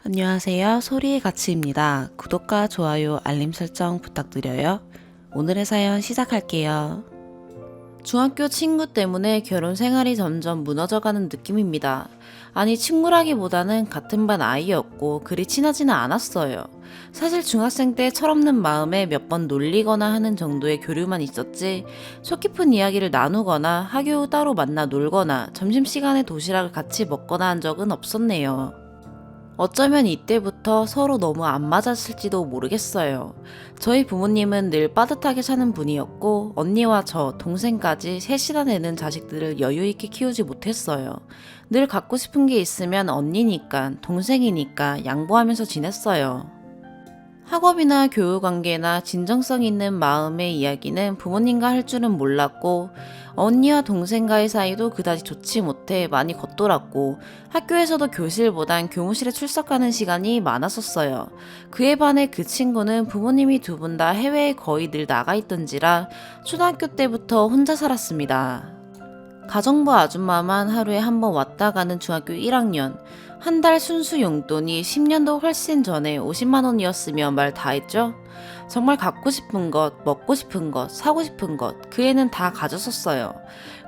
안녕하세요. 소리의 가치입니다. 구독과 좋아요, 알림 설정 부탁드려요. 오늘의 사연 시작할게요. 중학교 친구 때문에 결혼 생활이 점점 무너져가는 느낌입니다. 아니, 친구라기보다는 같은 반 아이였고 그리 친하지는 않았어요. 사실 중학생 때 철없는 마음에 몇 번 놀리거나 하는 정도의 교류만 있었지, 속 깊은 이야기를 나누거나 학교 후 따로 만나 놀거나 점심시간에 도시락을 같이 먹거나 한 적은 없었네요. 어쩌면 이때부터 서로 너무 안 맞았을지도 모르겠어요. 저희 부모님은 늘 빠듯하게 사는 분이었고, 언니와 저, 동생까지 셋이나 되는 자식들을 여유있게 키우지 못했어요. 늘 갖고 싶은 게 있으면 언니니까, 동생이니까 양보하면서 지냈어요. 학업이나 교육관계나 진정성 있는 마음의 이야기는 부모님과 할 줄은 몰랐고, 언니와 동생과의 사이도 그다지 좋지 못해 많이 겉돌았고, 학교에서도 교실보단 교무실에 출석하는 시간이 많았었어요. 그에 반해 그 친구는 부모님이 두 분 다 해외에 거의 늘 나가 있던지라 초등학교 때부터 혼자 살았습니다. 가정부 아줌마만 하루에 한 번 왔다 가는 중학교 1학년. 한 달 순수 용돈이 10년도 훨씬 전에 50만 원이었으면 말 다 했죠? 정말 갖고 싶은 것, 먹고 싶은 것, 사고 싶은 것, 그 애는 다 가졌었어요.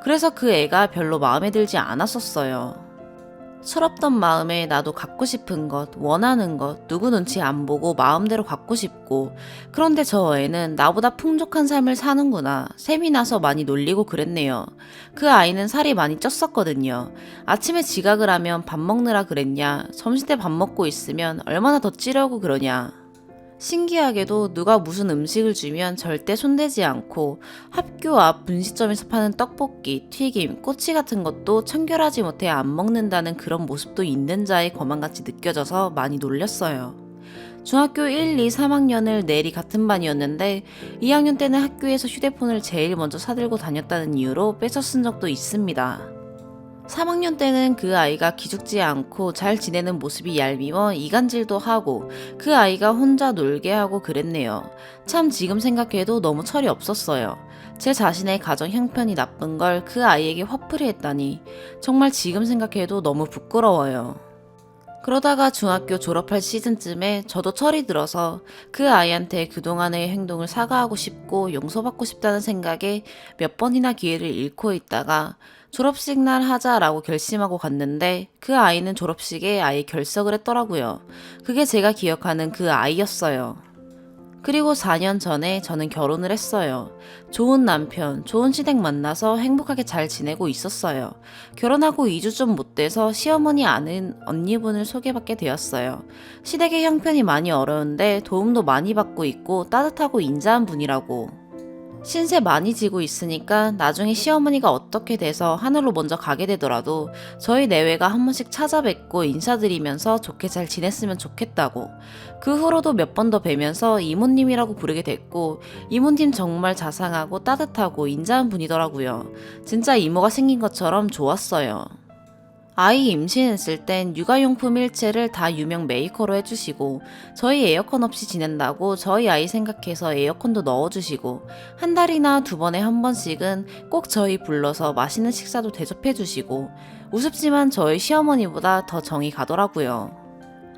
그래서 그 애가 별로 마음에 들지 않았었어요. 철없던 마음에 나도 갖고 싶은 것, 원하는 것, 누구 눈치 안 보고 마음대로 갖고 싶고, 그런데 저 애는 나보다 풍족한 삶을 사는구나. 셈이 나서 많이 놀리고 그랬네요. 그 아이는 살이 많이 쪘었거든요. 아침에 지각을 하면 밥 먹느라 그랬냐, 점심때 밥 먹고 있으면 얼마나 더 찌려고 그러냐. 신기하게도 누가 무슨 음식을 주면 절대 손대지 않고, 학교 앞 분식점에서 파는 떡볶이, 튀김, 꼬치 같은 것도 청결하지 못해 안 먹는다는 그런 모습도 있는 자의 거만같이 느껴져서 많이 놀렸어요. 중학교 1, 2, 3학년을 내리 같은 반이었는데 2학년 때는 학교에서 휴대폰을 제일 먼저 사들고 다녔다는 이유로 뺏어 쓴 적도 있습니다. 3학년 때는 그 아이가 기죽지 않고 잘 지내는 모습이 얄미워 이간질도 하고, 그 아이가 혼자 놀게 하고 그랬네요. 참 지금 생각해도 너무 철이 없었어요. 제 자신의 가정 형편이 나쁜 걸 그 아이에게 화풀이 했다니 정말 지금 생각해도 너무 부끄러워요. 그러다가 중학교 졸업할 시즌쯤에 저도 철이 들어서 그 아이한테 그동안의 행동을 사과하고 싶고 용서받고 싶다는 생각에 몇 번이나 기회를 잃고 있다가 졸업식 날 하자라고 결심하고 갔는데, 그 아이는 졸업식에 아예 결석을 했더라고요. 그게 제가 기억하는 그 아이였어요. 그리고 4년 전에 저는 결혼을 했어요. 좋은 남편, 좋은 시댁 만나서 행복하게 잘 지내고 있었어요. 결혼하고 2주 좀 못 돼서 시어머니 아는 언니분을 소개받게 되었어요. 시댁의 형편이 많이 어려운데 도움도 많이 받고 있고 따뜻하고 인자한 분이라고. 신세 많이 지고 있으니까 나중에 시어머니가 어떻게 돼서 하늘로 먼저 가게 되더라도 저희 내외가 한 번씩 찾아뵙고 인사드리면서 좋게 잘 지냈으면 좋겠다고. 그 후로도 몇 번 더 뵈면서 이모님이라고 부르게 됐고, 이모님 정말 자상하고 따뜻하고 인자한 분이더라고요. 진짜 이모가 생긴 것처럼 좋았어요. 아이 임신했을 땐 육아용품 일체를 다 유명 메이커로 해주시고, 저희 에어컨 없이 지낸다고 저희 아이 생각해서 에어컨도 넣어주시고, 한 달이나 두 번에 한 번씩은 꼭 저희 불러서 맛있는 식사도 대접해주시고, 우습지만 저희 시어머니보다 더 정이 가더라고요.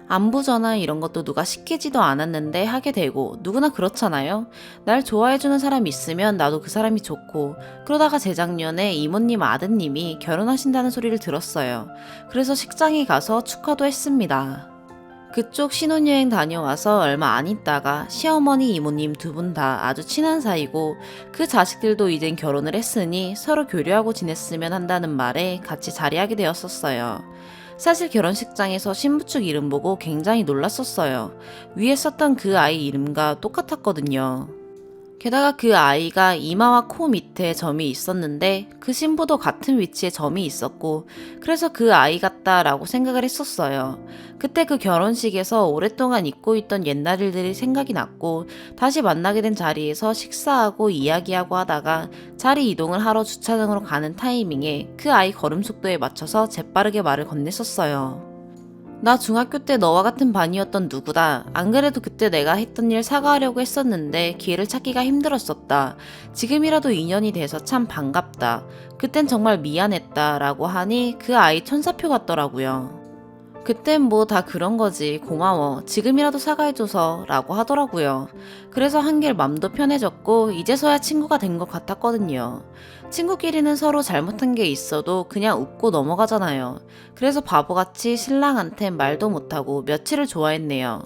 안부 전화 이런 것도 누가 시키지도 않았는데 하게 되고, 누구나 그렇잖아요. 날 좋아해주는 사람 있으면 나도 그 사람이 좋고. 그러다가 재작년에 이모님 아드님이 결혼하신다는 소리를 들었어요. 그래서 식장에 가서 축하도 했습니다. 그쪽 신혼여행 다녀와서 얼마 안 있다가 시어머니 이모님 두 분 다 아주 친한 사이고, 그 자식들도 이젠 결혼을 했으니 서로 교류하고 지냈으면 한다는 말에 같이 자리하게 되었었어요. 사실 결혼식장에서 신부 측 이름 보고 굉장히 놀랐었어요. 위에 썼던 그 아이 이름과 똑같았거든요. 게다가 그 아이가 이마와 코 밑에 점이 있었는데 그 신부도 같은 위치에 점이 있었고, 그래서 그 아이 같다라고 생각을 했었어요. 그때 그 결혼식에서 오랫동안 잊고 있던 옛날 일들이 생각이 났고, 다시 만나게 된 자리에서 식사하고 이야기하고 하다가 자리 이동을 하러 주차장으로 가는 타이밍에 그 아이 걸음 속도에 맞춰서 재빠르게 말을 건넸었어요. 나 중학교 때 너와 같은 반이었던 누구다. 안 그래도 그때 내가 했던 일 사과하려고 했었는데 기회를 찾기가 힘들었었다. 지금이라도 인연이 돼서 참 반갑다. 그땐 정말 미안했다 라고 하니 그 아이 천사표 같더라고요. 그땐 뭐 다 그런 거지. 고마워. 지금이라도 사과해줘서 라고 하더라고요. 그래서 한결 맘도 편해졌고 이제서야 친구가 된 것 같았거든요. 친구끼리는 서로 잘못한 게 있어도 그냥 웃고 넘어가잖아요. 그래서 바보같이 신랑한텐 말도 못하고 며칠을 좋아했네요.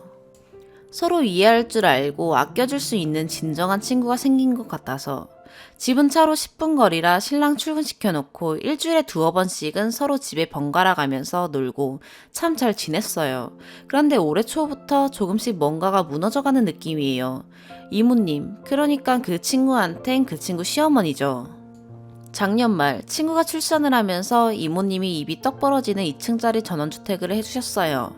서로 이해할 줄 알고 아껴줄 수 있는 진정한 친구가 생긴 것 같아서. 집은 차로 10분 거리라 신랑 출근시켜놓고 일주일에 두어 번씩은 서로 집에 번갈아 가면서 놀고 참 잘 지냈어요. 그런데 올해 초부터 조금씩 뭔가가 무너져가는 느낌이에요. 이모님, 그러니까 그 친구한텐 그 친구 시어머니죠. 작년 말 친구가 출산을 하면서 이모님이 입이 떡 벌어지는 2층짜리 전원주택을 해주셨어요.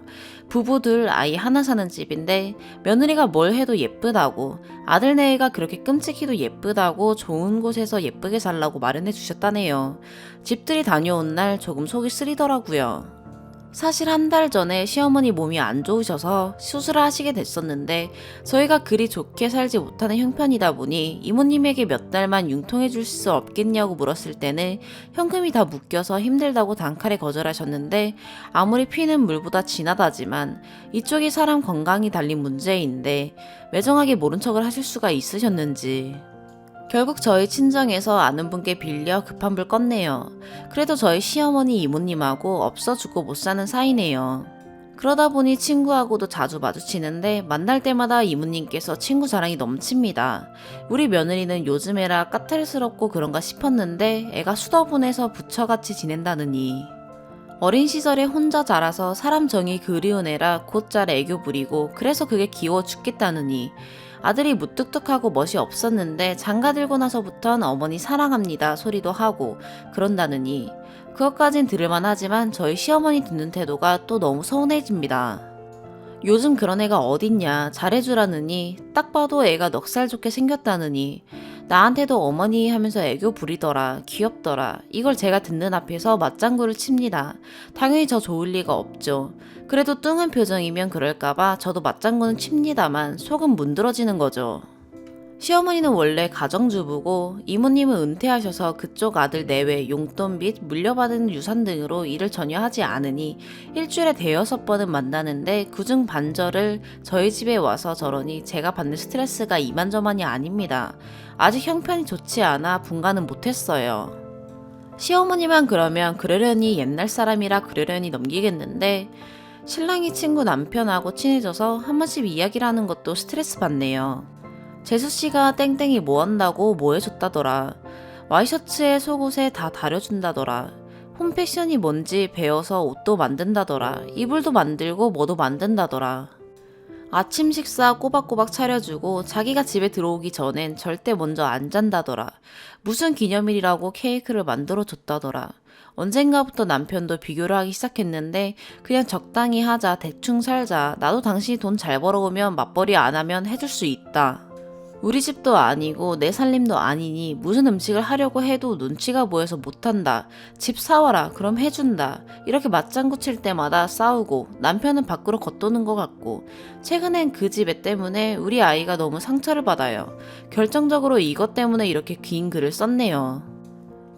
부부들 아이 하나 사는 집인데 며느리가 뭘 해도 예쁘다고 아들내애가 그렇게 끔찍히도 예쁘다고 좋은 곳에서 예쁘게 살라고 마련해 주셨다네요. 집들이 다녀온 날 조금 속이 쓰리더라고요. 사실 한 달 전에 시어머니 몸이 안 좋으셔서 수술을 하시게 됐었는데 저희가 그리 좋게 살지 못하는 형편이다 보니 이모님에게 몇 달만 융통해 줄 수 없겠냐고 물었을 때는 현금이 다 묶여서 힘들다고 단칼에 거절하셨는데 아무리 피는 물보다 진하다지만 이쪽이 사람 건강이 달린 문제인데 매정하게 모른 척을 하실 수가 있으셨는지. 결국 저희 친정에서 아는 분께 빌려 급한 불 껐네요. 그래도 저희 시어머니 이모님하고 없어 죽고 못 사는 사이네요. 그러다 보니 친구하고도 자주 마주치는데 만날 때마다 이모님께서 친구 자랑이 넘칩니다. 우리 며느리는 요즘 애라 까탈스럽고 그런가 싶었는데 애가 수더분해서 부처같이 지낸다느니. 어린 시절에 혼자 자라서 사람 정이 그리운 애라 곧잘 애교 부리고 그래서 그게 귀여워 죽겠다느니. 아들이 무뚝뚝하고 멋이 없었는데 장가 들고 나서부턴 어머니 사랑합니다 소리도 하고 그런다느니. 그것까진 들을만 하지만 저희 시어머니 듣는 태도가 또 너무 서운해집니다. 요즘 그런 애가 어딨냐 잘해주라느니 딱 봐도 애가 넉살 좋게 생겼다느니 나한테도 어머니 하면서 애교 부리더라 귀엽더라 이걸 제가 듣는 앞에서 맞장구를 칩니다. 당연히 저 좋을 리가 없죠. 그래도 뚱한 표정이면 그럴까봐 저도 맞장구는 칩니다만 속은 문드러지는 거죠. 시어머니는 원래 가정주부고 이모님은 은퇴하셔서 그쪽 아들 내외 용돈 및 물려받은 유산 등으로 일을 전혀 하지 않으니 일주일에 대여섯 번은 만나는데 그중 반절을 저희 집에 와서 저러니 제가 받는 스트레스가 이만저만이 아닙니다. 아직 형편이 좋지 않아 분간은 못했어요. 시어머니만 그러면 그러려니 옛날 사람이라 그러려니 넘기겠는데 신랑이 친구 남편하고 친해져서 한 번씩 이야기를 하는 것도 스트레스 받네요. 재수씨가 땡땡이 뭐 한다고 뭐 해줬다더라. 와이셔츠에 속옷에 다 다려준다더라. 홈패션이 뭔지 배워서 옷도 만든다더라. 이불도 만들고 뭐도 만든다더라. 아침 식사 꼬박꼬박 차려주고 자기가 집에 들어오기 전엔 절대 먼저 안 잔다더라. 무슨 기념일이라고 케이크를 만들어 줬다더라. 언젠가부터 남편도 비교를 하기 시작했는데 그냥 적당히 하자 대충 살자 나도 당신이 돈 잘 벌어오면 맞벌이 안 하면 해줄 수 있다. 우리 집도 아니고 내 살림도 아니니 무슨 음식을 하려고 해도 눈치가 보여서 못한다. 집 사와라. 그럼 해준다. 이렇게 맞장구 칠 때마다 싸우고 남편은 밖으로 겉도는 것 같고 최근엔 그 집 애 때문에 우리 아이가 너무 상처를 받아요. 결정적으로 이것 때문에 이렇게 긴 글을 썼네요.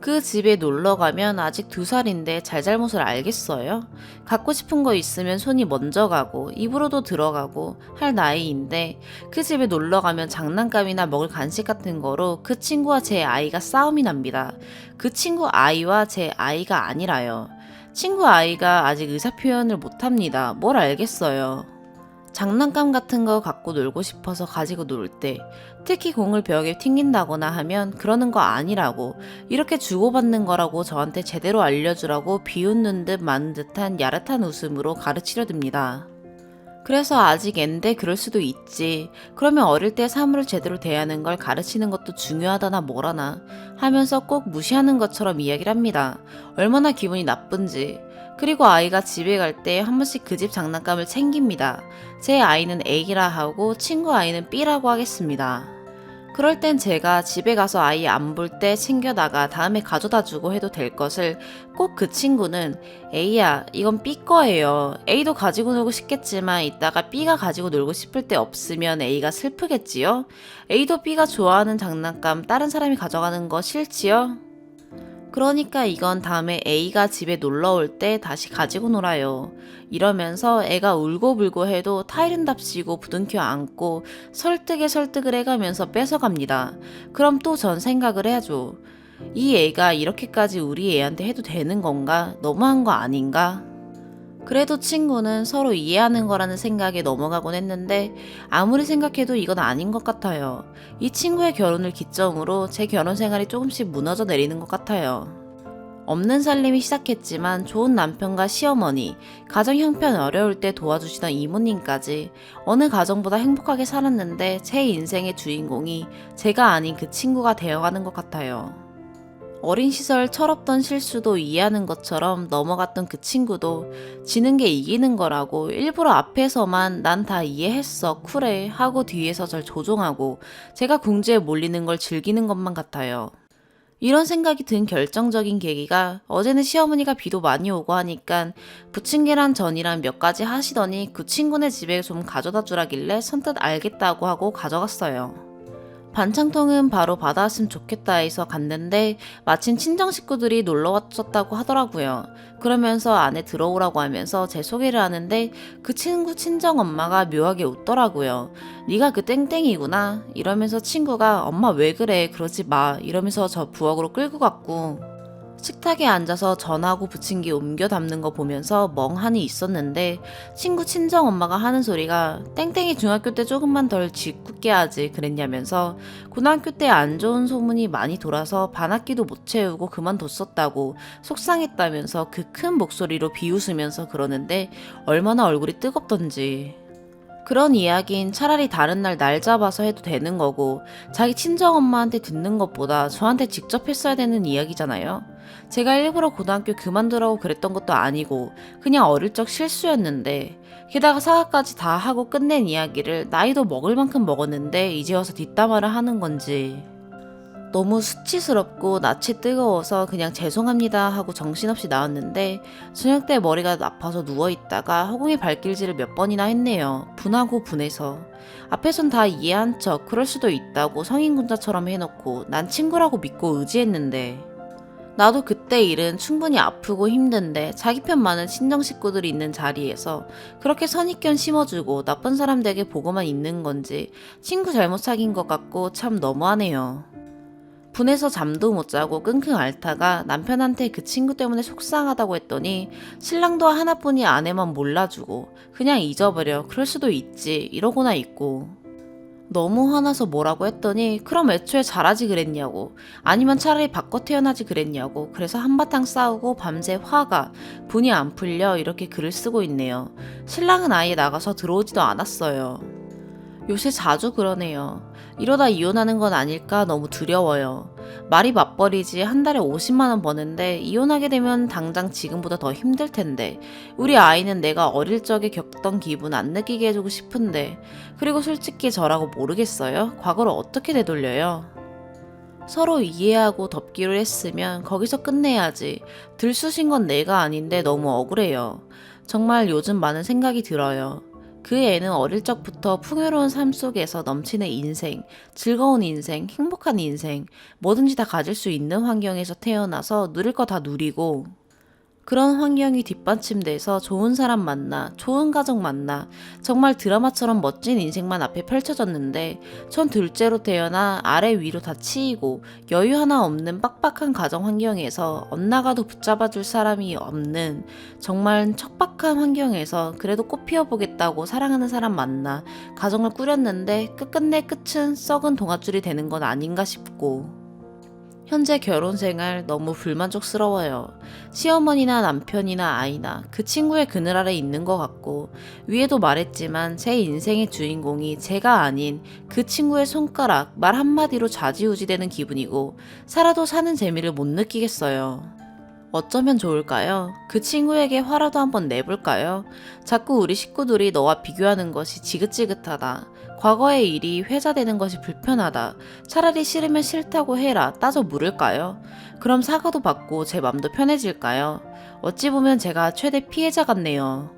그 집에 놀러 가면 아직 2살인데 잘잘못을 알겠어요? 갖고 싶은 거 있으면 손이 먼저 가고 입으로도 들어가고 할 나이인데 그 집에 놀러 가면 장난감이나 먹을 간식 같은 거로 그 친구와 제 아이가 싸움이 납니다. 그 친구 아이와 제 아이가 아니라요. 친구 아이가 아직 의사표현을 못합니다. 뭘 알겠어요. 장난감 같은 거 갖고 놀고 싶어서 가지고 놀 때 특히 공을 벽에 튕긴다거나 하면 그러는 거 아니라고 이렇게 주고받는 거라고 저한테 제대로 알려주라고 비웃는 듯 마는 듯한 야릇한 웃음으로 가르치려 듭니다. 그래서 아직 앤데 그럴 수도 있지. 그러면 어릴 때 사물을 제대로 대하는 걸 가르치는 것도 중요하다나 뭐라나 하면서 꼭 무시하는 것처럼 이야기를 합니다. 얼마나 기분이 나쁜지. 그리고 아이가 집에 갈 때 한 번씩 그 집 장난감을 챙깁니다. 제 아이는 A라 하고 친구 아이는 B라고 하겠습니다. 그럴 땐 제가 집에 가서 아이 안 볼 때 챙겨다가 다음에 가져다 주고 해도 될 것을 꼭 그 친구는 A야 이건 B 거예요. A도 가지고 놀고 싶겠지만 이따가 B가 가지고 놀고 싶을 때 없으면 A가 슬프겠지요? A도 B가 좋아하는 장난감 다른 사람이 가져가는 거 싫지요? 그러니까 이건 다음에 A가 집에 놀러 올 때 다시 가지고 놀아요. 이러면서 애가 울고불고 해도 타이른답시고 부둥켜 안고 설득에 설득을 해가면서 뺏어갑니다. 그럼 또 전 생각을 해야죠. 이 애가 이렇게까지 우리 애한테 해도 되는 건가? 너무한 거 아닌가? 그래도 친구는 서로 이해하는 거라는 생각에 넘어가곤 했는데 아무리 생각해도 이건 아닌 것 같아요. 이 친구의 결혼을 기점으로 제 결혼 생활이 조금씩 무너져 내리는 것 같아요. 없는 살림이 시작했지만 좋은 남편과 시어머니, 가정 형편 어려울 때 도와주시던 이모님까지 어느 가정보다 행복하게 살았는데 제 인생의 주인공이 제가 아닌 그 친구가 되어가는 것 같아요. 어린 시절 철없던 실수도 이해하는 것처럼 넘어갔던 그 친구도 지는 게 이기는 거라고 일부러 앞에서만 난 다 이해했어 쿨해 하고 뒤에서 절 조종하고 제가 궁지에 몰리는 걸 즐기는 것만 같아요. 이런 생각이 든 결정적인 계기가 어제는 시어머니가 비도 많이 오고 하니까 부침개랑 전이랑 몇 가지 하시더니 그 친구네 집에 좀 가져다 주라길래 선뜻 알겠다고 하고 가져갔어요. 반찬통은 바로 받아왔으면 좋겠다 해서 갔는데 마침 친정 식구들이 놀러 왔었다고 하더라고요. 그러면서 안에 들어오라고 하면서 제 소개를 하는데 그 친구 친정 엄마가 묘하게 웃더라고요. 네가 그 땡땡이구나 이러면서 친구가 엄마 왜 그래 그러지 마 이러면서 저 부엌으로 끌고 갔고 식탁에 앉아서 전하고 부침개 옮겨 담는 거 보면서 멍하니 있었는데 친구 친정엄마가 하는 소리가 땡땡이 중학교 때 조금만 덜 짓궂게 하지 그랬냐면서 고등학교 때 안 좋은 소문이 많이 돌아서 반학기도 못 채우고 그만뒀었다고 속상했다면서 그 큰 목소리로 비웃으면서 그러는데 얼마나 얼굴이 뜨겁던지. 그런 이야기는 차라리 다른 날 잡아서 해도 되는 거고 자기 친정엄마한테 듣는 것보다 저한테 직접 했어야 되는 이야기잖아요. 제가 일부러 고등학교 그만두라고 그랬던 것도 아니고 그냥 어릴 적 실수였는데 게다가 사과까지 다 하고 끝낸 이야기를 나이도 먹을 만큼 먹었는데 이제 와서 뒷담화를 하는 건지 너무 수치스럽고 낯이 뜨거워서 그냥 죄송합니다 하고 정신없이 나왔는데 저녁 때 머리가 아파서 누워있다가 허공에 발길질을 몇 번이나 했네요. 분하고 분해서. 앞에선 다 이해한 척 그럴 수도 있다고 성인군자처럼 해놓고 난 친구라고 믿고 의지했는데 나도 그때 일은 충분히 아프고 힘든데 자기 편 많은 친정 식구들이 있는 자리에서 그렇게 선입견 심어주고 나쁜 사람 되게 보고만 있는 건지 친구 잘못 사귄 것 같고 참 너무하네요. 분해서 잠도 못 자고 끙끙 앓다가 남편한테 그 친구 때문에 속상하다고 했더니 신랑도 하나뿐이 아내만 몰라주고 그냥 잊어버려 그럴 수도 있지 이러고나 있고 너무 화나서 뭐라고 했더니 그럼 애초에 잘하지 그랬냐고 아니면 차라리 바꿔 태어나지 그랬냐고 그래서 한바탕 싸우고 밤새 화가 분이 안 풀려 이렇게 글을 쓰고 있네요. 신랑은 아예 나가서 들어오지도 않았어요. 요새 자주 그러네요. 이러다 이혼하는 건 아닐까 너무 두려워요. 말이 맞벌이지 한 달에 50만 원 버는데 이혼하게 되면 당장 지금보다 더 힘들 텐데 우리 아이는 내가 어릴 적에 겪던 기분 안 느끼게 해주고 싶은데 그리고 솔직히 저라고 모르겠어요? 과거를 어떻게 되돌려요? 서로 이해하고 덮기로 했으면 거기서 끝내야지. 들쑤신 건 내가 아닌데 너무 억울해요. 정말 요즘 많은 생각이 들어요. 그 애는 어릴 적부터 풍요로운 삶 속에서 넘치는 인생, 즐거운 인생, 행복한 인생, 뭐든지 다 가질 수 있는 환경에서 태어나서 누릴 거 다 누리고 그런 환경이 뒷받침돼서 좋은 사람 만나, 좋은 가정 만나, 정말 드라마처럼 멋진 인생만 앞에 펼쳐졌는데 전 둘째로 태어나 아래 위로 다 치이고 여유 하나 없는 빡빡한 가정 환경에서 엇나가도 붙잡아줄 사람이 없는 정말 척박한 환경에서 그래도 꽃 피워보겠다고 사랑하는 사람 만나 가정을 꾸렸는데 끝끝내 끝은 썩은 동아줄이 되는 건 아닌가 싶고 현재 결혼 생활 너무 불만족스러워요. 시어머니나 남편이나 아이나 그 친구의 그늘 아래 있는 것 같고 위에도 말했지만 제 인생의 주인공이 제가 아닌 그 친구의 손가락 말 한마디로 좌지우지되는 기분이고 살아도 사는 재미를 못 느끼겠어요. 어쩌면 좋을까요? 그 친구에게 화라도 한번 내볼까요? 자꾸 우리 식구들이 너와 비교하는 것이 지긋지긋하다. 과거의 일이 회자되는 것이 불편하다. 차라리 싫으면 싫다고 해라. 따져 물을까요? 그럼 사과도 받고 제 맘도 편해질까요? 어찌 보면 제가 최대 피해자 같네요.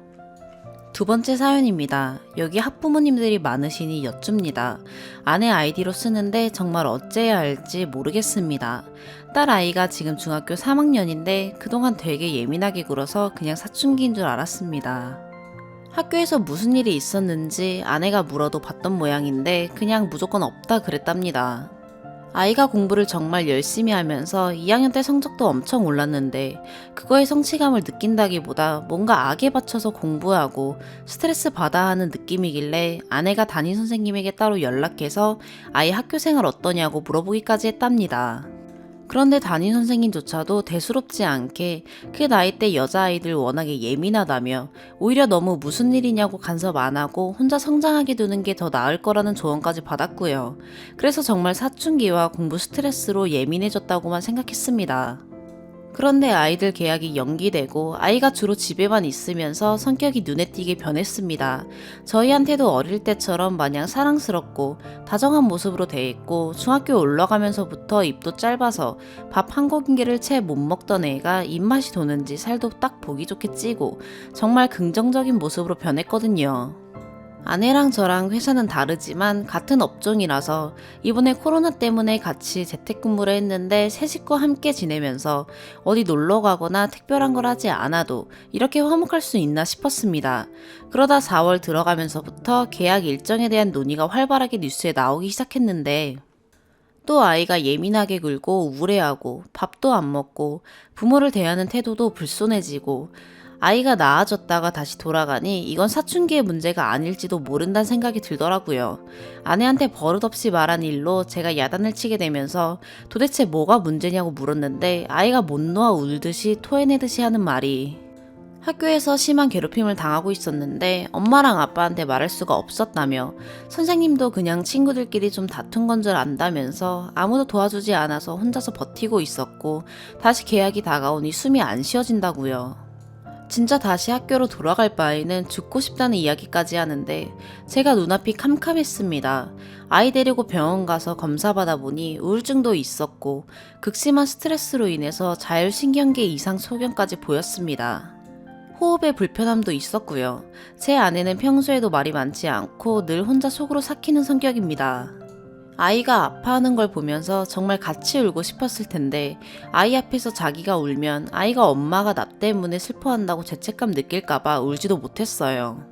두 번째 사연입니다. 여기 학부모님들이 많으시니 여쭙니다. 아내 아이디로 쓰는데 정말 어째야 할지 모르겠습니다. 딸 아이가 지금 중학교 3학년인데 그동안 되게 예민하게 굴어서 그냥 사춘기인 줄 알았습니다. 학교에서 무슨 일이 있었는지 아내가 물어도 봤던 모양인데 그냥 무조건 없다 그랬답니다. 아이가 공부를 정말 열심히 하면서 2학년 때 성적도 엄청 올랐는데 그거에 성취감을 느낀다기보다 뭔가 악에 받쳐서 공부하고 스트레스 받아 하는 느낌이길래 아내가 담임 선생님에게 따로 연락해서 아이 학교 생활 어떠냐고 물어보기까지 했답니다. 그런데 담임 선생님조차도 대수롭지 않게 그 나이 때 여자아이들 워낙에 예민하다며 오히려 너무 무슨 일이냐고 간섭 안 하고 혼자 성장하게 두는 게 더 나을 거라는 조언까지 받았고요. 그래서 정말 사춘기와 공부 스트레스로 예민해졌다고만 생각했습니다. 그런데 아이들 개학이 연기되고 아이가 주로 집에만 있으면서 성격이 눈에 띄게 변했습니다. 저희한테도 어릴 때처럼 마냥 사랑스럽고 다정한 모습으로 대했고 중학교 올라가면서부터 입도 짧아서 밥 한 공기를 채 못 먹던 애가 입맛이 도는지 살도 딱 보기 좋게 찌고 정말 긍정적인 모습으로 변했거든요. 아내랑 저랑 회사는 다르지만 같은 업종이라서 이번에 코로나 때문에 같이 재택근무를 했는데 세 식구 함께 지내면서 어디 놀러 가거나 특별한 걸 하지 않아도 이렇게 화목할 수 있나 싶었습니다. 그러다 4월 들어가면서부터 계약 일정에 대한 논의가 활발하게 뉴스에 나오기 시작했는데 또 아이가 예민하게 굴고 우울해하고 밥도 안 먹고 부모를 대하는 태도도 불손해지고 아이가 나아졌다가 다시 돌아가니 이건 사춘기의 문제가 아닐지도 모른다는 생각이 들더라고요. 아내한테 버릇없이 말한 일로 제가 야단을 치게 되면서 도대체 뭐가 문제냐고 물었는데 아이가 못 놓아 울듯이 토해내듯이 하는 말이 학교에서 심한 괴롭힘을 당하고 있었는데 엄마랑 아빠한테 말할 수가 없었다며 선생님도 그냥 친구들끼리 좀 다툰 건 줄 안다면서 아무도 도와주지 않아서 혼자서 버티고 있었고 다시 계약이 다가오니 숨이 안 쉬어진다고요. 진짜 다시 학교로 돌아갈 바에는 죽고 싶다는 이야기까지 하는데 제가 눈앞이 캄캄했습니다. 아이 데리고 병원 가서 검사받아 보니 우울증도 있었고 극심한 스트레스로 인해서 자율신경계 이상 소견까지 보였습니다. 호흡에 불편함도 있었고요. 제 아내는 평소에도 말이 많지 않고 늘 혼자 속으로 삭히는 성격입니다. 아이가 아파하는 걸 보면서 정말 같이 울고 싶었을 텐데 아이 앞에서 자기가 울면 아이가 엄마가 나 때문에 슬퍼한다고 죄책감 느낄까봐 울지도 못했어요.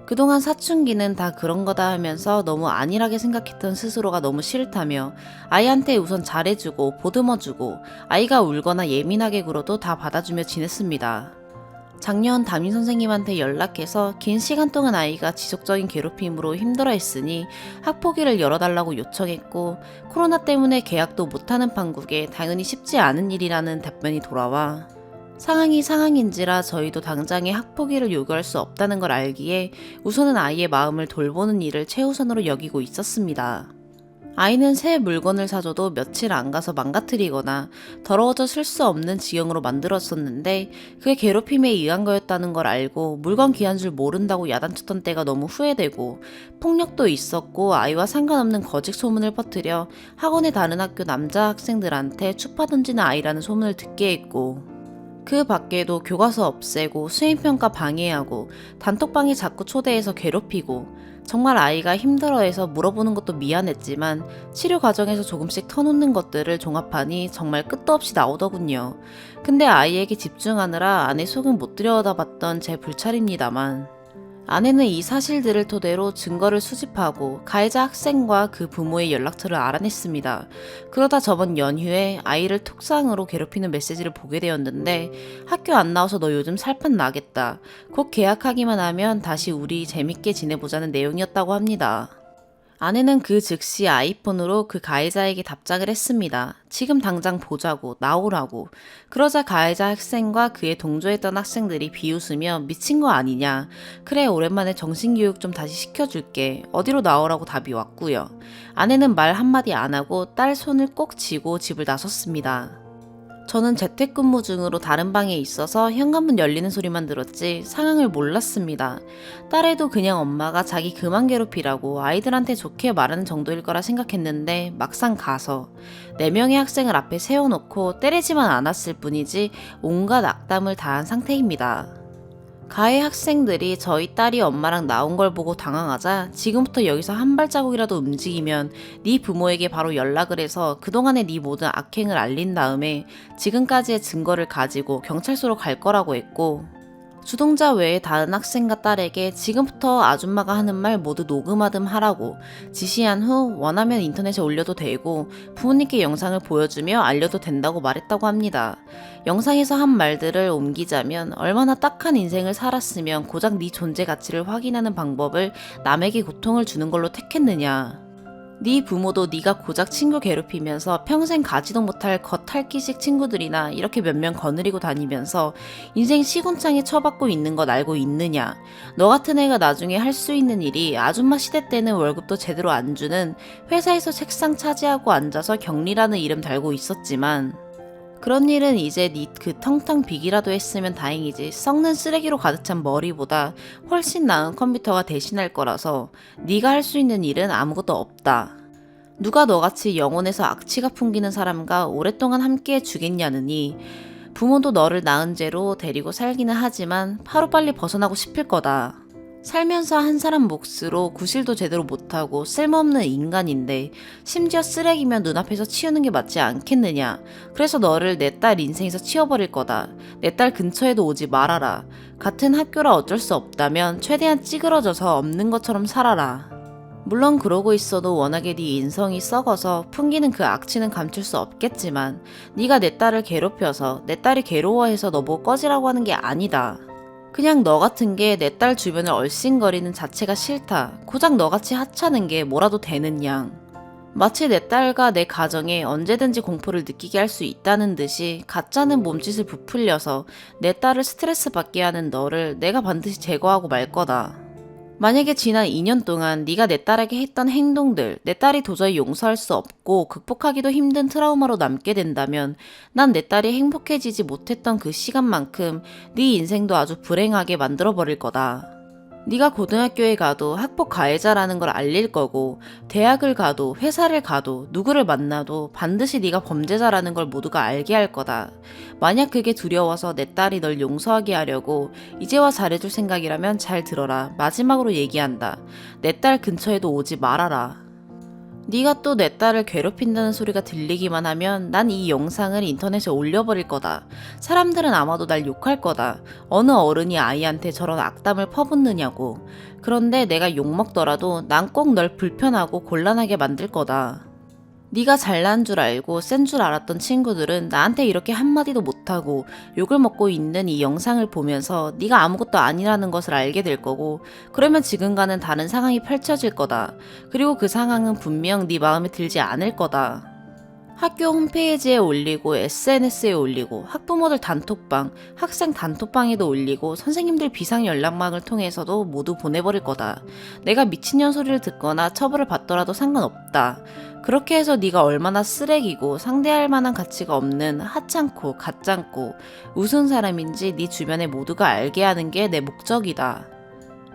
그동안 사춘기는 다 그런 거다 하면서 너무 안일하게 생각했던 스스로가 너무 싫다며 아이한테 우선 잘해주고 보듬어주고 아이가 울거나 예민하게 굴어도 다 받아주며 지냈습니다. 작년 담임 선생님한테 연락해서 긴 시간 동안 아이가 지속적인 괴롭힘으로 힘들어했으니 학폭위를 열어달라고 요청했고 코로나 때문에 계약도 못하는 판국에 당연히 쉽지 않은 일이라는 답변이 돌아와 상황이 상황인지라 저희도 당장에 학폭위를 요구할 수 없다는 걸 알기에 우선은 아이의 마음을 돌보는 일을 최우선으로 여기고 있었습니다. 아이는 새 물건을 사줘도 며칠 안 가서 망가뜨리거나 더러워져 쓸 수 없는 지경으로 만들었었는데 그게 괴롭힘에 의한 거였다는 걸 알고 물건 귀한 줄 모른다고 야단쳤던 때가 너무 후회되고 폭력도 있었고 아이와 상관없는 거짓 소문을 퍼뜨려 학원의 다른 학교 남자 학생들한테 추파 던지는 아이라는 소문을 듣게 했고 그 밖에도 교과서 없애고 수행평가 방해하고 단톡방에 자꾸 초대해서 괴롭히고 정말 아이가 힘들어해서 물어보는 것도 미안했지만 치료 과정에서 조금씩 터놓는 것들을 종합하니 정말 끝도 없이 나오더군요. 근데 아이에게 집중하느라 아내 속은 못 들여다봤던 제 불찰입니다만 아내는 이 사실들을 토대로 증거를 수집하고 가해자 학생과 그 부모의 연락처를 알아냈습니다. 그러다 저번 연휴에 아이를 톡상으로 괴롭히는 메시지를 보게 되었는데 학교 안 나와서 너 요즘 살판 나겠다. 곧 계약하기만 하면 다시 우리 재밌게 지내보자는 내용이었다고 합니다. 아내는 그 즉시 아이폰으로 그 가해자에게 답장을 했습니다. 지금 당장 보자고, 나오라고. 그러자 가해자 학생과 그의 동조했던 학생들이 비웃으며 미친 거 아니냐. 그래, 오랜만에 정신교육 좀 다시 시켜줄게. 어디로 나오라고 답이 왔고요. 아내는 말 한마디 안 하고 딸 손을 꼭 쥐고 집을 나섰습니다. 저는 재택근무 중으로 다른 방에 있어서 현관문 열리는 소리만 들었지 상황을 몰랐습니다. 딸애도 그냥 엄마가 자기 그만 괴롭히라고 아이들한테 좋게 말하는 정도일 거라 생각했는데 막상 가서 4명의 학생을 앞에 세워놓고 때리지만 않았을 뿐이지 온갖 악담을 다한 상태입니다. 가해 학생들이 저희 딸이 엄마랑 나온 걸 보고 당황하자 지금부터 여기서 한 발자국이라도 움직이면 네 부모에게 바로 연락을 해서 그동안의 네 모든 악행을 알린 다음에 지금까지의 증거를 가지고 경찰서로 갈 거라고 했고, 주동자 외에 다른 학생과 딸에게 지금부터 아줌마가 하는 말 모두 녹음하듬 하라고 지시한 후 원하면 인터넷에 올려도 되고 부모님께 영상을 보여주며 알려도 된다고 말했다고 합니다. 영상에서 한 말들을 옮기자면 얼마나 딱한 인생을 살았으면 고작 네 존재 가치를 확인하는 방법을 남에게 고통을 주는 걸로 택했느냐. 네 부모도 네가 고작 친구 괴롭히면서 평생 가지도 못할 겉핥기식 친구들이나 이렇게 몇 명 거느리고 다니면서 인생 시궁창에 처박고 있는 것 알고 있느냐. 너 같은 애가 나중에 할 수 있는 일이 아줌마 시대 때는 월급도 제대로 안 주는 회사에서 책상 차지하고 앉아서 격리라는 이름 달고 있었지만, 그런 일은 이제 네 그 텅텅 비기라도 했으면 다행이지 썩는 쓰레기로 가득 찬 머리보다 훨씬 나은 컴퓨터가 대신할 거라서 네가 할 수 있는 일은 아무것도 없다. 누가 너같이 영혼에서 악취가 풍기는 사람과 오랫동안 함께해 주겠냐느니, 부모도 너를 낳은 죄로 데리고 살기는 하지만 하루빨리 벗어나고 싶을 거다. 살면서 한 사람 몫으로 구실도 제대로 못하고 쓸모없는 인간인데 심지어 쓰레기면 눈앞에서 치우는 게 맞지 않겠느냐. 그래서 너를 내 딸 인생에서 치워버릴 거다. 내 딸 근처에도 오지 말아라. 같은 학교라 어쩔 수 없다면 최대한 찌그러져서 없는 것처럼 살아라. 물론 그러고 있어도 워낙에 네 인성이 썩어서 풍기는 그 악취는 감출 수 없겠지만 네가 내 딸을 괴롭혀서 내 딸이 괴로워해서 너 보고 꺼지라고 하는 게 아니다. 그냥 너 같은 게 내 딸 주변을 얼씬거리는 자체가 싫다. 고작 너같이 하찮은 게 뭐라도 되는 양. 마치 내 딸과 내 가정에 언제든지 공포를 느끼게 할 수 있다는 듯이 가짜는 몸짓을 부풀려서 내 딸을 스트레스 받게 하는 너를 내가 반드시 제거하고 말 거다. 만약에 지난 2년 동안 네가 내 딸에게 했던 행동들, 내 딸이 도저히 용서할 수 없고 극복하기도 힘든 트라우마로 남게 된다면 난 내 딸이 행복해지지 못했던 그 시간만큼 네 인생도 아주 불행하게 만들어버릴 거다. 네가 고등학교에 가도 학폭 가해자라는 걸 알릴 거고, 대학을 가도 회사를 가도 누구를 만나도 반드시 네가 범죄자라는 걸 모두가 알게 할 거다. 만약 그게 두려워서 내 딸이 널 용서하게 하려고 이제와 잘해줄 생각이라면 잘 들어라. 마지막으로 얘기한다. 내 딸 근처에도 오지 말아라. 네가 또 내 딸을 괴롭힌다는 소리가 들리기만 하면 난 이 영상을 인터넷에 올려버릴 거다. 사람들은 아마도 날 욕할 거다. 어느 어른이 아이한테 저런 악담을 퍼붓느냐고. 그런데 내가 욕먹더라도 난 꼭 널 불편하고 곤란하게 만들 거다. 네가 잘난 줄 알고 센 줄 알았던 친구들은 나한테 이렇게 한마디도 못하고 욕을 먹고 있는 이 영상을 보면서 네가 아무것도 아니라는 것을 알게 될 거고, 그러면 지금과는 다른 상황이 펼쳐질 거다. 그리고 그 상황은 분명 네 마음에 들지 않을 거다. 학교 홈페이지에 올리고 SNS에 올리고 학부모들 단톡방, 학생 단톡방에도 올리고 선생님들 비상 연락망을 통해서도 모두 보내버릴 거다. 내가 미친년 소리를 듣거나 처벌을 받더라도 상관없다. 그렇게 해서 네가 얼마나 쓰레기고 상대할 만한 가치가 없는 하찮고 가짠고 우스운 사람인지 네 주변에 모두가 알게 하는 게 내 목적이다.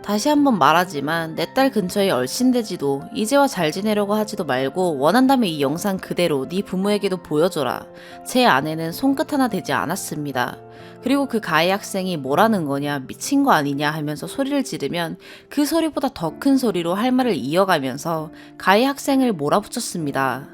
다시 한번 말하지만 내 딸 근처에 얼씬대지도 이제와 잘 지내려고 하지도 말고 원한다면 이 영상 그대로 네 부모에게도 보여줘라. 제 아내는 손끝 하나 되지 않았습니다. 그리고 그 가해 학생이 뭐라는 거냐, 미친 거 아니냐 하면서 소리를 지르면 그 소리보다 더 큰 소리로 할 말을 이어가면서 가해 학생을 몰아붙였습니다.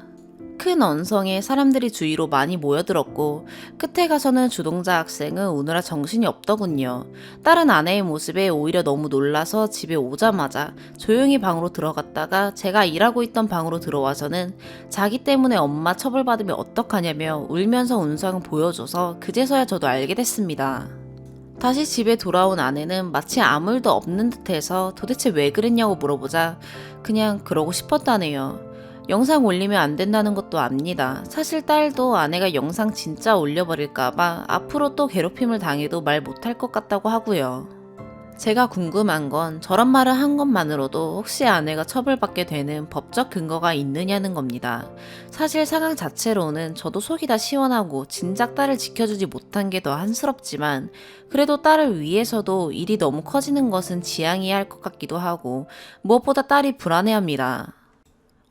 큰 언성에 사람들이 주위로 많이 모여들었고 끝에 가서는 주동자 학생은 오느라 정신이 없더군요. 다른 아내의 모습에 오히려 너무 놀라서 집에 오자마자 조용히 방으로 들어갔다가 제가 일하고 있던 방으로 들어와서는 자기 때문에 엄마 처벌받으면 어떡하냐며 울면서 운상을 보여줘서 그제서야 저도 알게 됐습니다. 다시 집에 돌아온 아내는 마치 아무 일도 없는 듯해서 도대체 왜 그랬냐고 물어보자 그냥 그러고 싶었다네요. 영상 올리면 안 된다는 것도 압니다. 사실 딸도 아내가 영상 진짜 올려버릴까봐 앞으로 또 괴롭힘을 당해도 말 못할 것 같다고 하고요. 제가 궁금한 건 저런 말을 한 것만으로도 혹시 아내가 처벌받게 되는 법적 근거가 있느냐는 겁니다. 사실 상황 자체로는 저도 속이 다 시원하고 진작 딸을 지켜주지 못한 게 더 한스럽지만 그래도 딸을 위해서도 일이 너무 커지는 것은 지양해야 할 것 같기도 하고 무엇보다 딸이 불안해합니다.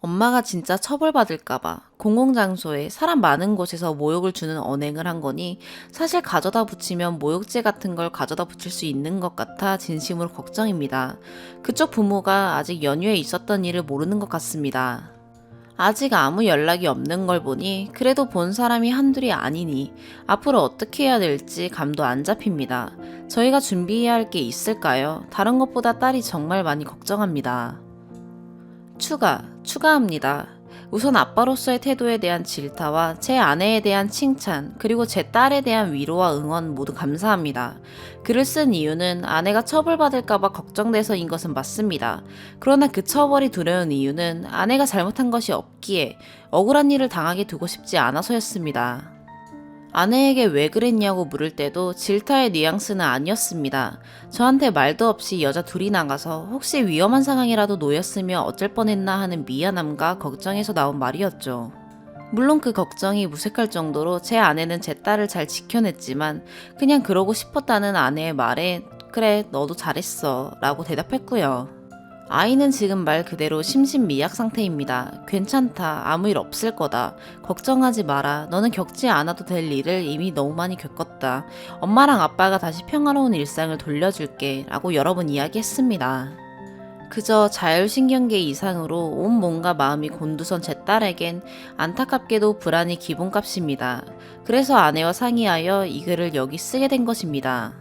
엄마가 진짜 처벌받을까봐 공공장소에 사람 많은 곳에서 모욕을 주는 언행을 한 거니 사실 가져다 붙이면 모욕죄 같은 걸 가져다 붙일 수 있는 것 같아 진심으로 걱정입니다. 그쪽 부모가 아직 연유에 있었던 일을 모르는 것 같습니다. 아직 아무 연락이 없는 걸 보니 그래도 본 사람이 한둘이 아니니 앞으로 어떻게 해야 될지 감도 안 잡힙니다. 저희가 준비해야 할 게 있을까요? 다른 것보다 딸이 정말 많이 걱정합니다. 추가합니다. 우선 아빠로서의 태도에 대한 질타와 제 아내에 대한 칭찬, 그리고 제 딸에 대한 위로와 응원 모두 감사합니다. 글을 쓴 이유는 아내가 처벌받을까봐 걱정돼서인 것은 맞습니다. 그러나 그 처벌이 두려운 이유는 아내가 잘못한 것이 없기에 억울한 일을 당하게 두고 싶지 않아서였습니다. 아내에게 왜 그랬냐고 물을 때도 질타의 뉘앙스는 아니었습니다. 저한테 말도 없이 여자 둘이 나가서 혹시 위험한 상황이라도 놓였으면 어쩔 뻔했나 하는 미안함과 걱정에서 나온 말이었죠. 물론 그 걱정이 무색할 정도로 제 아내는 제 딸을 잘 지켜냈지만 그냥 그러고 싶었다는 아내의 말에 그래 너도 잘했어 라고 대답했고요. 아이는 지금 말 그대로 심신미약 상태입니다. 괜찮다. 아무 일 없을 거다. 걱정하지 마라. 너는 겪지 않아도 될 일을 이미 너무 많이 겪었다. 엄마랑 아빠가 다시 평화로운 일상을 돌려줄게. 라고 여러 번 이야기했습니다. 그저 자율신경계 이상으로 온 몸과 마음이 곤두선 제 딸에겐 안타깝게도 불안이 기본값입니다. 그래서 아내와 상의하여 이 글을 여기 쓰게 된 것입니다.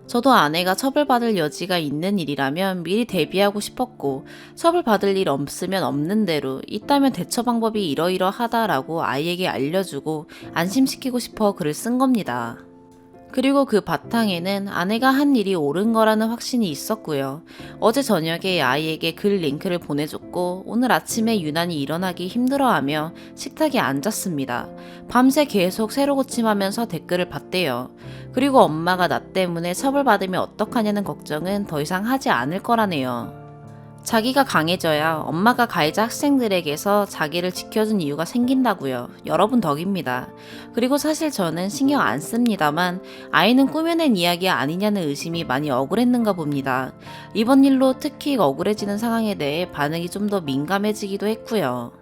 저도 아내가 처벌받을 여지가 있는 일이라면 미리 대비하고 싶었고 처벌받을 일 없으면 없는 대로 있다면 대처 방법이 이러이러하다라고 아이에게 알려주고 안심시키고 싶어 글을 쓴 겁니다. 그리고 그 바탕에는 아내가 한 일이 옳은 거라는 확신이 있었고요. 어제 저녁에 아이에게 글 링크를 보내줬고 오늘 아침에 유난히 일어나기 힘들어하며 식탁에 앉았습니다. 밤새 계속 새로 고침하면서 댓글을 봤대요. 그리고 엄마가 나 때문에 처벌받으면 어떡하냐는 걱정은 더 이상 하지 않을 거라네요. 자기가 강해져야 엄마가 가해자 학생들에게서 자기를 지켜준 이유가 생긴다고요. 여러분 덕입니다. 그리고 사실 저는 신경 안 씁니다만 아이는 꾸며낸 이야기 아니냐는 의심이 많이 억울했는가 봅니다. 이번 일로 특히 억울해지는 상황에 대해 반응이 좀 더 민감해지기도 했고요.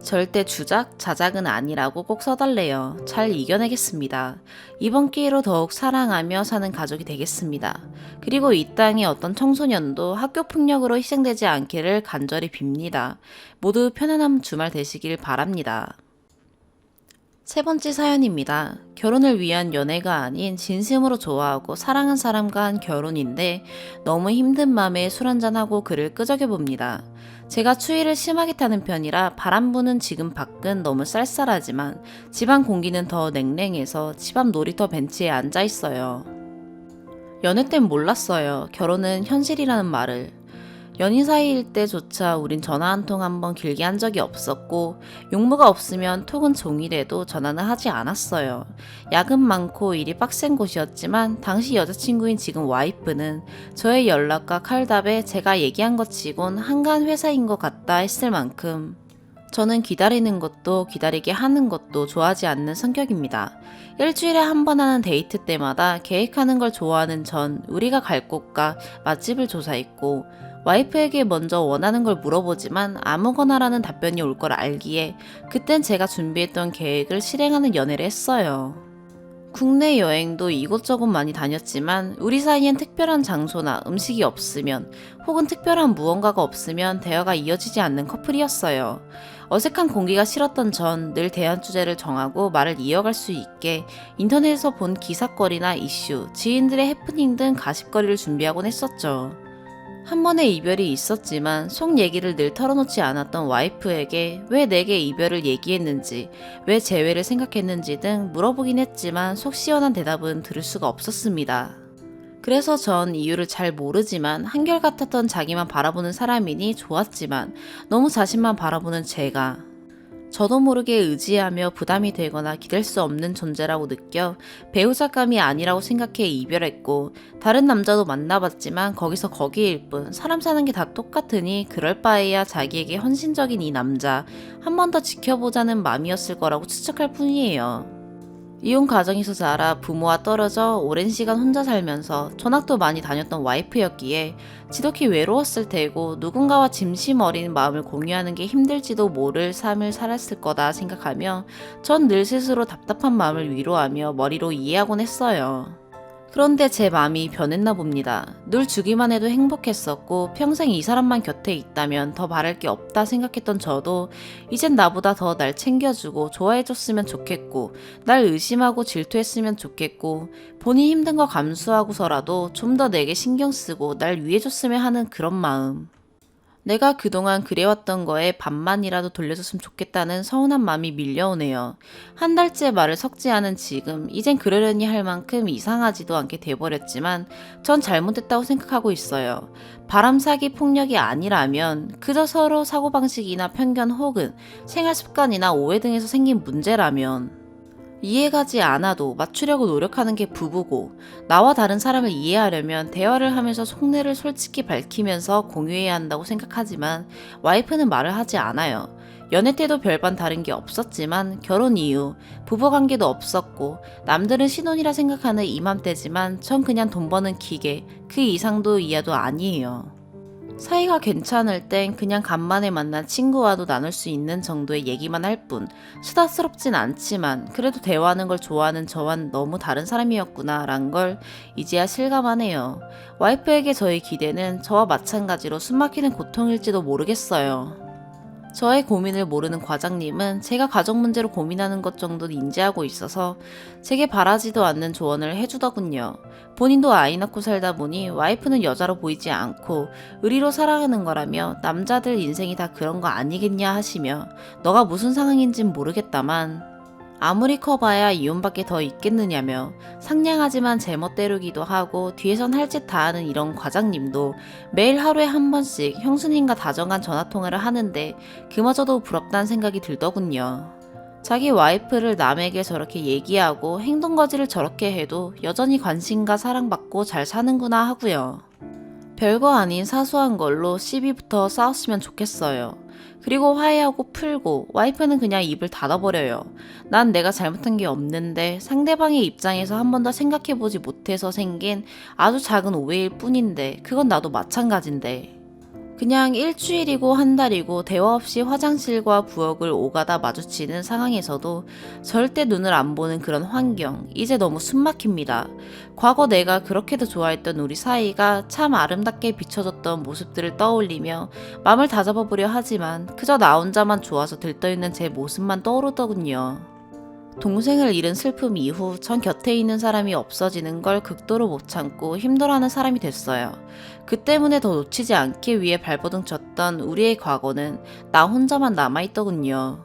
절대 주작, 자작은 아니라고 꼭 써달래요. 잘 이겨내겠습니다. 이번 기회로 더욱 사랑하며 사는 가족이 되겠습니다. 그리고 이 땅의 어떤 청소년도 학교 폭력으로 희생되지 않기를 간절히 빕니다. 모두 편안한 주말 되시길 바랍니다. 세 번째 사연입니다. 결혼을 위한 연애가 아닌 진심으로 좋아하고 사랑한 사람과 한 결혼인데 너무 힘든 맘에 술 한잔하고 그를 끄적여봅니다. 제가 추위를 심하게 타는 편이라 바람 부는 지금 밖은 너무 쌀쌀하지만 집안 공기는 더 냉랭해서 집 앞 놀이터 벤치에 앉아 있어요. 연애 땐 몰랐어요. 결혼은 현실이라는 말을. 연인 사이일 때조차 우린 전화 한 통 한 번 길게 한 적이 없었고 용무가 없으면 톡은 종일해도 전화는 하지 않았어요. 야근 많고 일이 빡센 곳이었지만 당시 여자친구인 지금 와이프는 저의 연락과 칼답에 제가 얘기한 것 치곤 한가한 회사인 것 같다 했을 만큼 저는 기다리는 것도 기다리게 하는 것도 좋아하지 않는 성격입니다. 일주일에 한 번 하는 데이트 때마다 계획하는 걸 좋아하는 전 우리가 갈 곳과 맛집을 조사했고 와이프에게 먼저 원하는 걸 물어보지만 아무거나라는 답변이 올 걸 알기에 그땐 제가 준비했던 계획을 실행하는 연애를 했어요. 국내 여행도 이곳저곳 많이 다녔지만 우리 사이엔 특별한 장소나 음식이 없으면 혹은 특별한 무언가가 없으면 대화가 이어지지 않는 커플이었어요. 어색한 공기가 싫었던 전 늘 대화 주제를 정하고 말을 이어갈 수 있게 인터넷에서 본 기사거리나 이슈, 지인들의 해프닝 등 가십거리를 준비하곤 했었죠. 한 번의 이별이 있었지만 속 얘기를 늘 털어놓지 않았던 와이프에게 왜 내게 이별을 얘기했는지, 왜 재회를 생각했는지 등 물어보긴 했지만 속 시원한 대답은 들을 수가 없었습니다. 그래서 전 이유를 잘 모르지만 한결같았던 자기만 바라보는 사람이니 좋았지만 너무 자신만 바라보는 제가 저도 모르게 의지하며 부담이 되거나 기댈 수 없는 존재라고 느껴 배우자감이 아니라고 생각해 이별했고 다른 남자도 만나봤지만 거기서 거기일 뿐 사람 사는 게 다 똑같으니 그럴 바에야 자기에게 헌신적인 이 남자 한 번 더 지켜보자는 마음이었을 거라고 추측할 뿐이에요. 이혼 가정에서 자라 부모와 떨어져 오랜 시간 혼자 살면서 전학도 많이 다녔던 와이프였기에 지독히 외로웠을 테고 누군가와 진심 어린 마음을 공유하는 게 힘들지도 모를 삶을 살았을 거다 생각하며 전 늘 스스로 답답한 마음을 위로하며 머리로 이해하곤 했어요. 그런데 제 마음이 변했나 봅니다. 늘 주기만 해도 행복했었고 평생 이 사람만 곁에 있다면 더 바랄 게 없다 생각했던 저도 이젠 나보다 더 날 챙겨주고 좋아해줬으면 좋겠고 날 의심하고 질투했으면 좋겠고 본인 힘든 거 감수하고서라도 좀 더 내게 신경 쓰고 날 위해줬으면 하는 그런 마음. 내가 그동안 그래왔던 거에 반만이라도 돌려줬으면 좋겠다는 서운한 마음이 밀려오네요. 한 달째 말을 섞지 않은 지금, 이젠 그러려니 할 만큼 이상하지도 않게 돼버렸지만 전 잘못했다고 생각하고 있어요. 바람 사기 폭력이 아니라면 그저 서로 사고방식이나 편견 혹은 생활 습관이나 오해 등에서 생긴 문제라면 이해가지 않아도 맞추려고 노력하는 게 부부고 나와 다른 사람을 이해하려면 대화를 하면서 속내를 솔직히 밝히면서 공유해야 한다고 생각하지만 와이프는 말을 하지 않아요. 연애 때도 별반 다른 게 없었지만 결혼 이후 부부관계도 없었고 남들은 신혼이라 생각하는 이맘때지만 전 그냥 돈 버는 기계 그 이상도 이하도 아니에요. 사이가 괜찮을 땐 그냥 간만에 만난 친구와도 나눌 수 있는 정도의 얘기만 할 뿐 수다스럽진 않지만 그래도 대화하는 걸 좋아하는 저와는 너무 다른 사람이었구나 라는 걸 이제야 실감하네요. 와이프에게 저의 기대는 저와 마찬가지로 숨막히는 고통일지도 모르겠어요. 저의 고민을 모르는 과장님은 제가 가족 문제로 고민하는 것 정도는 인지하고 있어서 제게 바라지도 않는 조언을 해주더군요. 본인도 아이 낳고 살다 보니 와이프는 여자로 보이지 않고 의리로 살아가는 거라며 남자들 인생이 다 그런 거 아니겠냐 하시며 너가 무슨 상황인진 모르겠다만 아무리 커봐야 이혼밖에 더 있겠느냐며 상냥하지만 제멋대로기도 하고 뒤에선 할 짓 다 하는 이런 과장님도 매일 하루에 한 번씩 형수님과 다정한 전화통화를 하는데 그마저도 부럽다는 생각이 들더군요. 자기 와이프를 남에게 저렇게 얘기하고 행동거지를 저렇게 해도 여전히 관심과 사랑받고 잘 사는구나 하고요. 별거 아닌 사소한 걸로 시비부터 싸웠으면 좋겠어요. 그리고 화해하고 풀고 와이프는 그냥 입을 닫아버려요. 난 내가 잘못한 게 없는데 상대방의 입장에서 한 번 더 생각해보지 못해서 생긴 아주 작은 오해일 뿐인데 그건 나도 마찬가지인데. 그냥 일주일이고 한 달이고 대화 없이 화장실과 부엌을 오가다 마주치는 상황에서도 절대 눈을 안 보는 그런 환경, 이제 너무 숨막힙니다. 과거 내가 그렇게도 좋아했던 우리 사이가 참 아름답게 비춰졌던 모습들을 떠올리며 마음을 다잡아보려 하지만 그저 나 혼자만 좋아서 들떠있는 제 모습만 떠오르더군요. 동생을 잃은 슬픔 이후 전 곁에 있는 사람이 없어지는 걸 극도로 못 참고 힘들어하는 사람이 됐어요. 그 때문에 더 놓치지 않기 위해 발버둥 쳤던 우리의 과거는 나 혼자만 남아있더군요.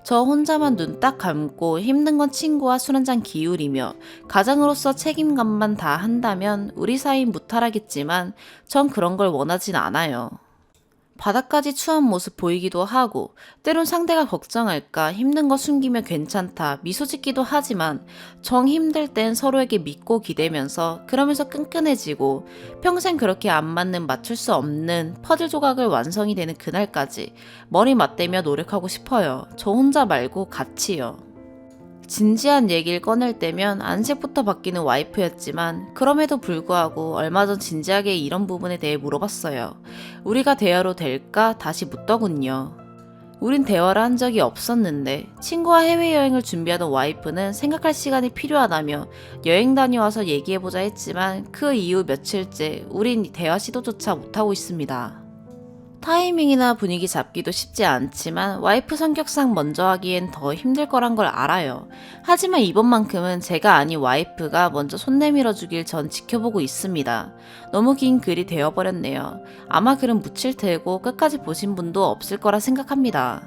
저 혼자만 눈 딱 감고 힘든 건 친구와 술 한잔 기울이며 가장으로서 책임감만 다 한다면 우리 사이 무탈하겠지만 전 그런 걸 원하진 않아요. 바닥까지 추한 모습 보이기도 하고 때론 상대가 걱정할까 힘든 거 숨기면 괜찮다 미소 짓기도 하지만 정 힘들 땐 서로에게 믿고 기대면서 그러면서 끈끈해지고 평생 그렇게 안 맞는 맞출 수 없는 퍼즐 조각을 완성이 되는 그날까지 머리 맞대며 노력하고 싶어요. 저 혼자 말고 같이요. 진지한 얘기를 꺼낼 때면 안색부터 바뀌는 와이프였지만 그럼에도 불구하고 얼마 전 진지하게 이런 부분에 대해 물어봤어요. 우리가 대화로 될까? 다시 묻더군요. 우린 대화를 한 적이 없었는데 친구와 해외여행을 준비하던 와이프는 생각할 시간이 필요하다며 여행 다녀와서 얘기해보자 했지만 그 이후 며칠째 우린 대화 시도조차 못하고 있습니다. 타이밍이나 분위기 잡기도 쉽지 않지만 와이프 성격상 먼저 하기엔 더 힘들 거란 걸 알아요. 하지만 이번만큼은 제가 아닌 와이프가 먼저 손 내밀어 주길 전 지켜보고 있습니다. 너무 긴 글이 되어버렸네요. 아마 글은 묻힐 테고 끝까지 보신 분도 없을 거라 생각합니다.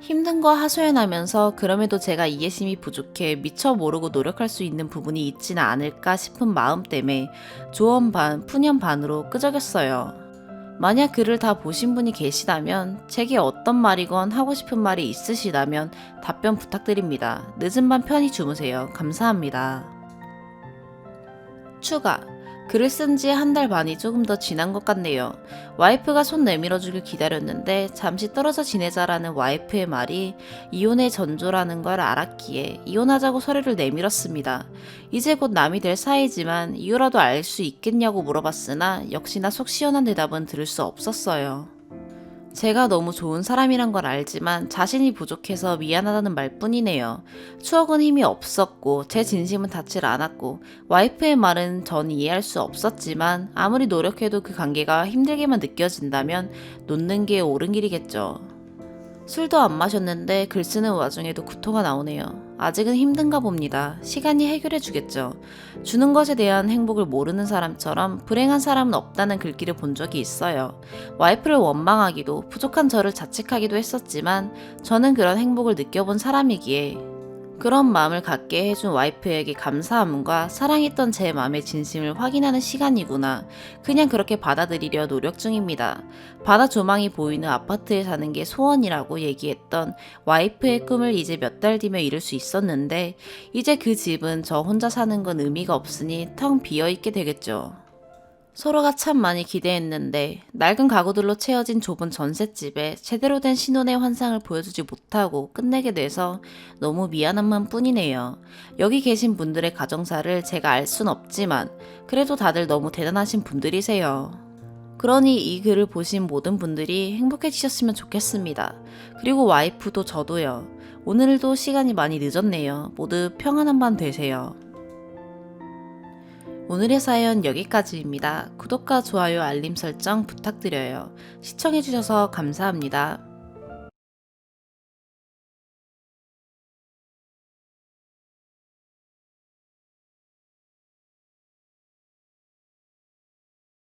힘든 거 하소연하면서 그럼에도 제가 이해심이 부족해 미처 모르고 노력할 수 있는 부분이 있지는 않을까 싶은 마음 때문에 조언 반, 푸념 반으로 끄적였어요. 만약 글을 다 보신 분이 계시다면 제게 어떤 말이건 하고 싶은 말이 있으시다면 답변 부탁드립니다. 늦은 밤 편히 주무세요. 감사합니다. 추가. 글을 쓴 지 한 달 반이 조금 더 지난 것 같네요. 와이프가 손 내밀어 주길 기다렸는데 잠시 떨어져 지내자라는 와이프의 말이 이혼의 전조라는 걸 알았기에 이혼하자고 서류를 내밀었습니다. 이제 곧 남이 될 사이지만 이유라도 알 수 있겠냐고 물어봤으나 역시나 속 시원한 대답은 들을 수 없었어요. 제가 너무 좋은 사람이란 걸 알지만 자신이 부족해서 미안하다는 말뿐이네요. 추억은 힘이 없었고 제 진심은 닿질 않았고 와이프의 말은 전 이해할 수 없었지만 아무리 노력해도 그 관계가 힘들게만 느껴진다면 놓는 게 옳은 길이겠죠. 술도 안 마셨는데 글 쓰는 와중에도 구토가 나오네요. 아직은 힘든가 봅니다. 시간이 해결해 주겠죠. 주는 것에 대한 행복을 모르는 사람처럼 불행한 사람은 없다는 글귀를 본 적이 있어요. 와이프를 원망하기도 부족한 저를 자책하기도 했었지만 저는 그런 행복을 느껴본 사람이기에 그런 마음을 갖게 해준 와이프에게 감사함과 사랑했던 제 마음의 진심을 확인하는 시간이구나. 그냥 그렇게 받아들이려 노력 중입니다. 바다 조망이 보이는 아파트에 사는 게 소원이라고 얘기했던 와이프의 꿈을 이제 몇 달 뒤면 이룰 수 있었는데 이제 그 집은 저 혼자 사는 건 의미가 없으니 텅 비어 있게 되겠죠. 서로가 참 많이 기대했는데 낡은 가구들로 채워진 좁은 전셋집에 제대로 된 신혼의 환상을 보여주지 못하고 끝내게 돼서 너무 미안한 뿐이네요. 여기 계신 분들의 가정사를 제가 알 순 없지만 그래도 다들 너무 대단하신 분들이세요. 그러니 이 글을 보신 모든 분들이 행복해지셨으면 좋겠습니다. 그리고 와이프도 저도요. 오늘도 시간이 많이 늦었네요. 모두 평안한 밤 되세요. 오늘의 사연 여기까지입니다. 구독과 좋아요, 알림 설정 부탁드려요. 시청해주셔서 감사합니다.